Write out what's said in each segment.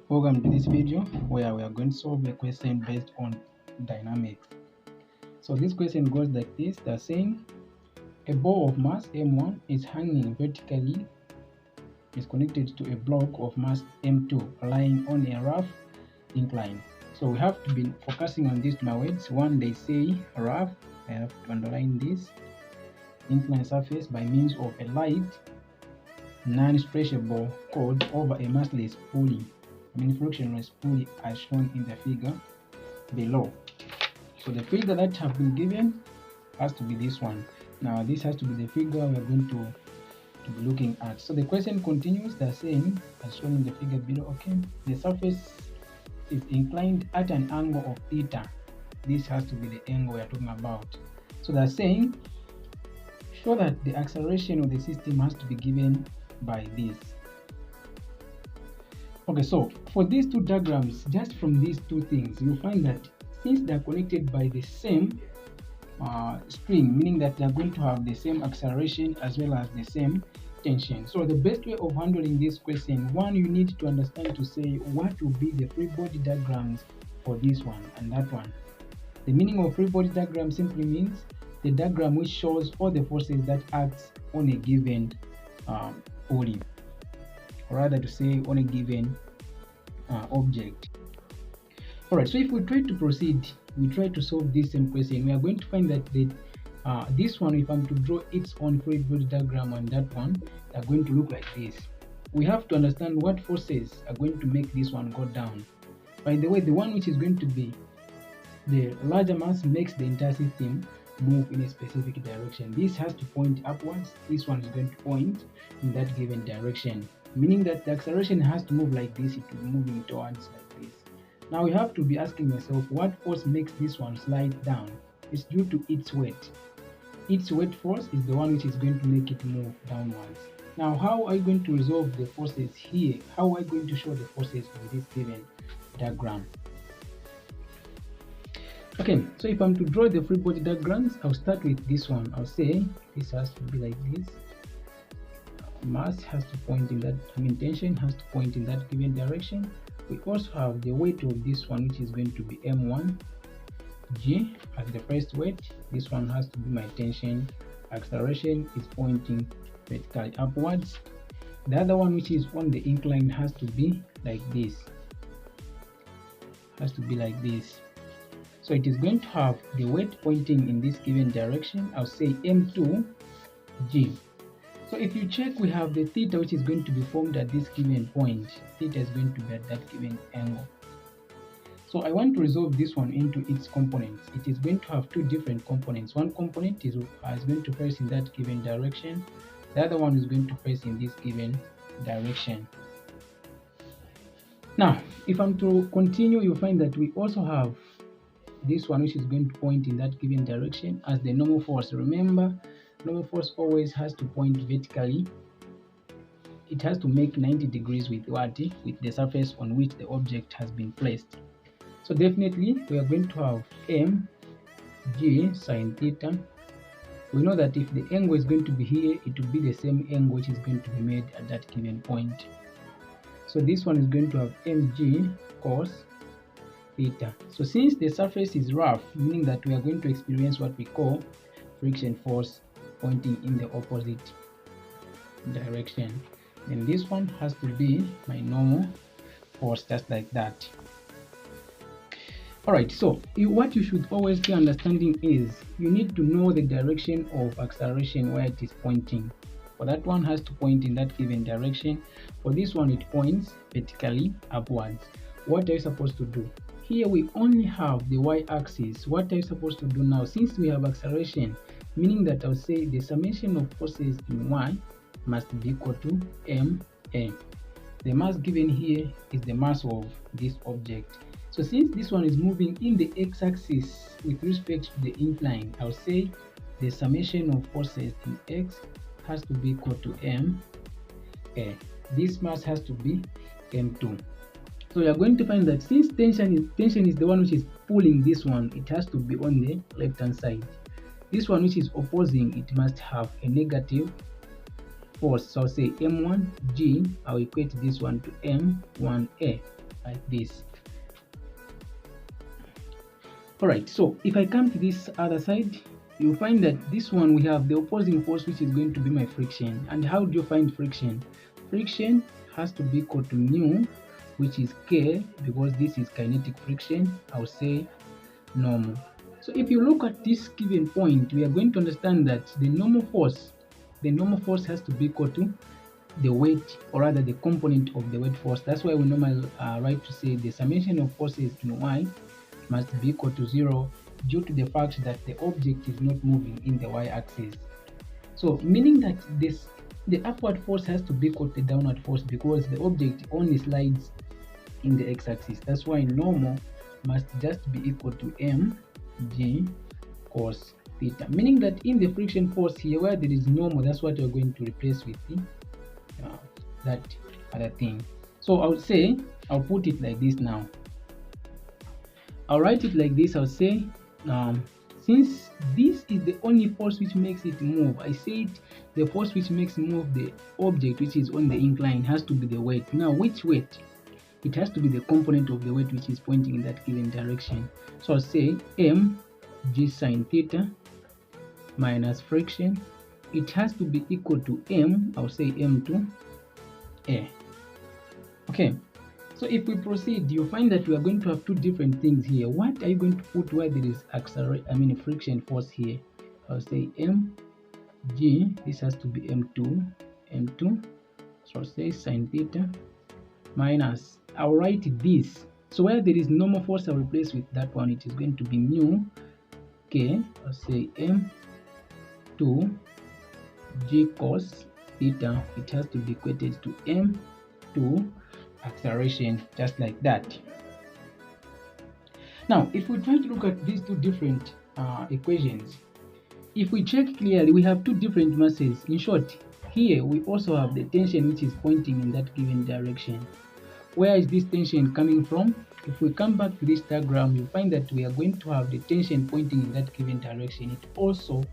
Welcome to this video where we are going to solve a question based on dynamics. So this question goes like this. They're saying a ball of mass m1 is hanging vertically, is connected to a block of mass m2 lying on a rough incline. So we have to be focusing on these two words. One, they say rough. I have to underline this. Incline surface by means of a light non-stretchable cord over a massless pulley, frictionless pulley, as shown in the figure below. So the figure that have been given has to be this one. Now this has to be the figure we are going to be looking at. So the question continues. They're saying, as shown in the figure below, okay, the surface is inclined at an angle of theta. This has to be the angle we are talking about. So they're saying, show that the acceleration of the system has to be given by this. Okay, so for these two diagrams, just from these two things, you find that since they are connected by the same string, meaning that they are going to have the same acceleration as well as the same tension. So the best way of handling this question, one, you need to understand to say what will be the free body diagrams for this one and that one. The meaning of free body diagram simply means the diagram which shows all the forces that act on a given body, or rather to say on a given object. Alright, so if we try to proceed, we try to solve this same question, we are going to find that this one, if I'm to draw its own free body diagram on that one, they are going to look like this. We have to understand what forces are going to make this one go down. By the way, the one which is going to be the larger mass makes the entire system move in a specific direction. This has to point upwards, this one is going to point in that given direction, meaning that the acceleration has to move like this, it will be moving towards like this. Now we have to be asking yourself, what force makes this one slide down? It's due to its weight. Its weight force is the one which is going to make it move downwards. Now how are you going to resolve the forces here? How are you going to show the forces in this given diagram? Okay, so if I'm to draw the free body diagrams, I'll start with this one. I'll say this has to be like this. Mass has to point in that, tension has to point in that given direction. We also have the weight of this one, which is going to be m1 g as the first weight. This one has to be my tension. Acceleration is pointing vertically upwards. The other one, which is on the incline, has to be like this. Has to be like this. So it is going to have the weight pointing in this given direction. I'll say m2 g. So if you check, we have the theta which is going to be formed at this given point. Theta is going to be at that given angle. So I want to resolve this one into its components. It is going to have two different components. One component is going to face in that given direction. The other one is going to face in this given direction. Now, if I'm to continue, you'll find that we also have this one which is going to point in that given direction as the normal force. Remember, normal force always has to point vertically. It has to make 90 degrees with what? With the surface on which the object has been placed. So definitely we are going to have m g sine theta. We know that if the angle is going to be here, it will be the same angle which is going to be made at that given point. So this one is going to have mg cos theta. So since the surface is rough, meaning that we are going to experience what we call friction force pointing in the opposite direction, then this one has to be my normal force, just like that. Alright, so what you should always be understanding is you need to know the direction of acceleration where it is pointing. For that one has to point in that given direction. For this one, it points vertically upwards. What are you supposed to do? Here we only have the y-axis. What are you supposed to do now? Since we have acceleration, meaning that I'll say the summation of forces in y must be equal to ma. The mass given here is the mass of this object. So since this one is moving in the x-axis with respect to the incline, I'll say the summation of forces in x has to be equal to ma. This mass has to be m2. So you are going to find that since tension is the one which is pulling this one, it has to be on the left hand side. This one which is opposing, it must have a negative force. So I'll say M1G, I'll equate this one to M1A, like this. Alright, so if I come to this other side, you'll find that this one we have the opposing force, which is going to be my friction. And how do you find friction? Friction has to be equal to mu, which is K, because this is kinetic friction. I'll say normal. So if you look at this given point, we are going to understand that the normal force has to be equal to the weight, or rather the component of the weight force. That's why we normally write to say the summation of forces in Y must be equal to 0, due to the fact that the object is not moving in the y-axis. So meaning that the upward force has to be equal to the downward force, because the object only slides in the x-axis. That's why normal must just be equal to mg cos theta, meaning that in the friction force here, where there is normal, that's what we're going to replace with the that other thing. So I would say, I'll put it like this now. I'll write it like this. I'll say, since this is the only force which makes it move, I said the force which makes move the object which is on the incline has to be the weight. Now, which weight? It has to be the component of the weight which is pointing in that given direction. So I'll say mg sine theta minus friction. It has to be equal to m, I'll say m2 a. Okay. So if we proceed, you find that we are going to have two different things here. What are you going to put where there is friction force here? I'll say mg, this has to be m2, so I'll say sine theta minus, I'll write this. So where there is normal force, I'll replace with that one. It is going to be mu k, I'll say m2 g cos theta. It has to be equated to m2 acceleration, just like that. Now, if we try to look at these two different equations, if we check clearly, we have two different masses. In short, here we also have the tension which is pointing in that given direction. Where is this tension coming from? If we come back to this diagram, you find that we are going to have the tension pointing in that given direction. It also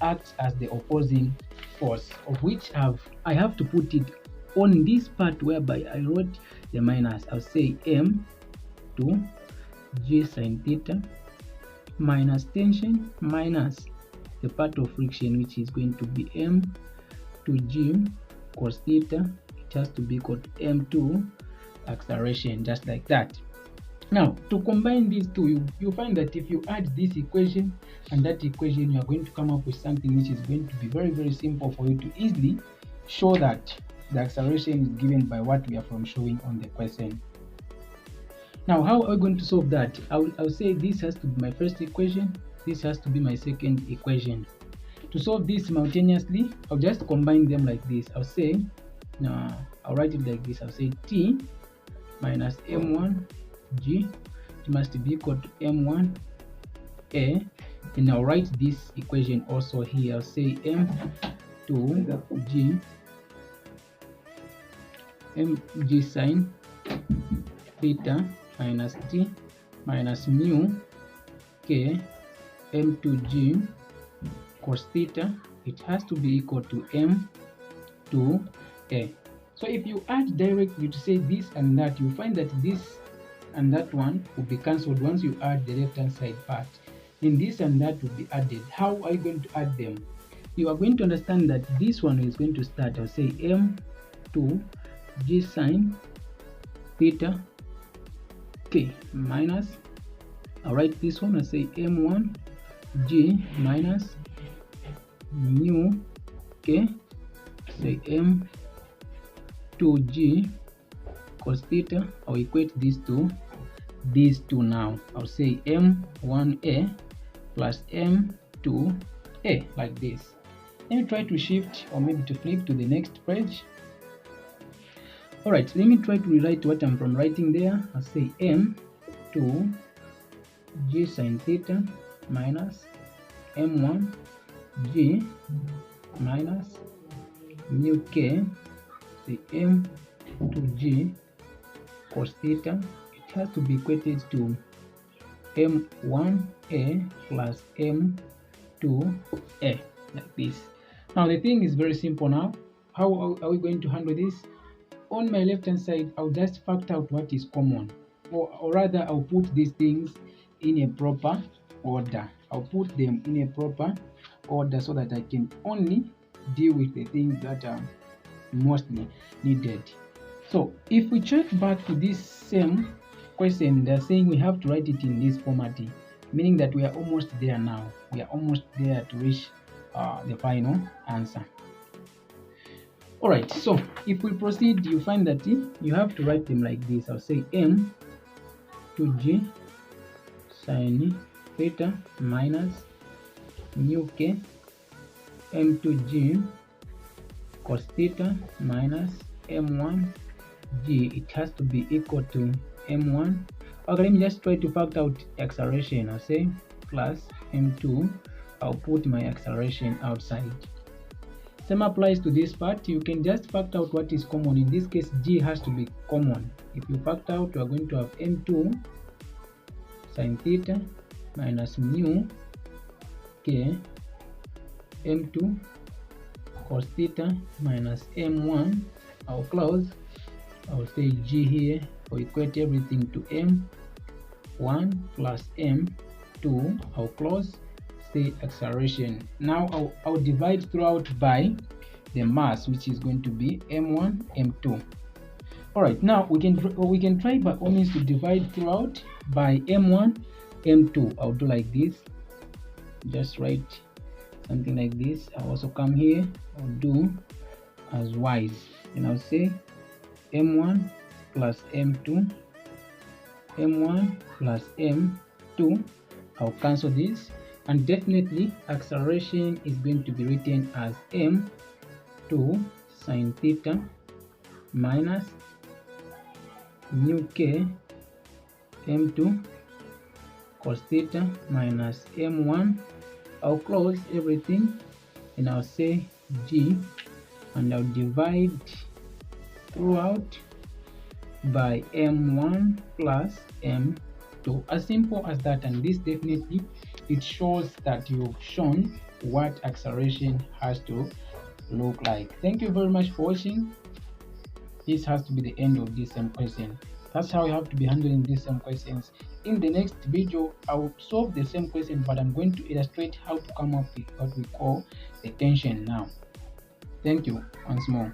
acts as the opposing force, of which I have to put it on this part whereby I wrote the minus. I'll say m2 g sine theta minus tension minus the part of friction, which is going to be m2 g cos theta. It has to be equal to m2 acceleration, just like that. Now, to combine these two, you find that if you add this equation and that equation, you are going to come up with something which is going to be very, very simple for you to easily show that the acceleration is given by what we are showing on the question. Now, how are we going to solve that? I'll say this has to be my first equation, this has to be my second equation. To solve this simultaneously, I'll just combine them like this. I'll say, I'll write it like this. I'll say t minus m1g, it must be equal to m1a, and I'll write this equation also here. I'll say m2g mg sine theta minus t minus mu k m2g cos theta. It has to be equal to m2a. So if you add directly to say this and that, you find that this and that one will be cancelled once you add the left hand side part. Then this and that will be added. How are you going to add them? You are going to understand that this one is going to start, I'll say m2 g sine theta k minus, I'll write this one, I'll say m1 g minus mu k, say m2g cos theta. I'll equate these two now. I'll say m1a plus m2a, like this. Let me try to shift or maybe to flip to the next page. Alright, let me try to rewrite what I'm writing there. I'll say m2 g sine theta minus m1 g minus mu k, say m2g cos theta. It has to be equated to m1a plus m2a, like this. Now the thing is very simple now. How are we going to handle this? On my left hand side, I'll just factor out what is common, or rather I'll put these things in a proper order. I'll put them in a proper order so that I can only deal with the things that are mostly needed. So if we check back to this same question, they're saying we have to write it in this formatting, meaning that we are almost there now. We are almost there to reach the final answer. Alright, so if we proceed, you find that you have to write them like this. I'll say m to g sine theta minus mu k m to g cos theta minus m1 g. It has to be equal to m1. Okay, let me just try to factor out acceleration. I'll say plus m2. I'll put my acceleration outside. Same applies to this part. You can just factor out what is common. In this case, g has to be common. If you factor out, you are going to have m2 sine theta minus mu k m2 cos theta minus m1. I'll close. I'll say g here. I'll equate everything to m1 plus m2. I'll close. Say acceleration. Now I'll divide throughout by the mass, which is going to be m1 m2. Alright, now we can try by all means to divide throughout by m1 m2. I'll do like this, just write something like this. I'll also come here, I'll do as y's, and I'll say m1 plus m2, m1 plus m2. I'll cancel this, and definitely acceleration is going to be written as m2 sine theta minus mu k m2 cos theta minus m1. I'll close everything and I'll say g, and I'll divide throughout by m1 plus m2. As simple as that, and this definitely it shows that you've shown what acceleration has to look like. Thank you very much for watching. This has to be the end of this same question. That's how you have to be handling these same questions. In the next video, I will solve the same question, but I'm going to illustrate how to come up with what we call the tension now. Thank you once more.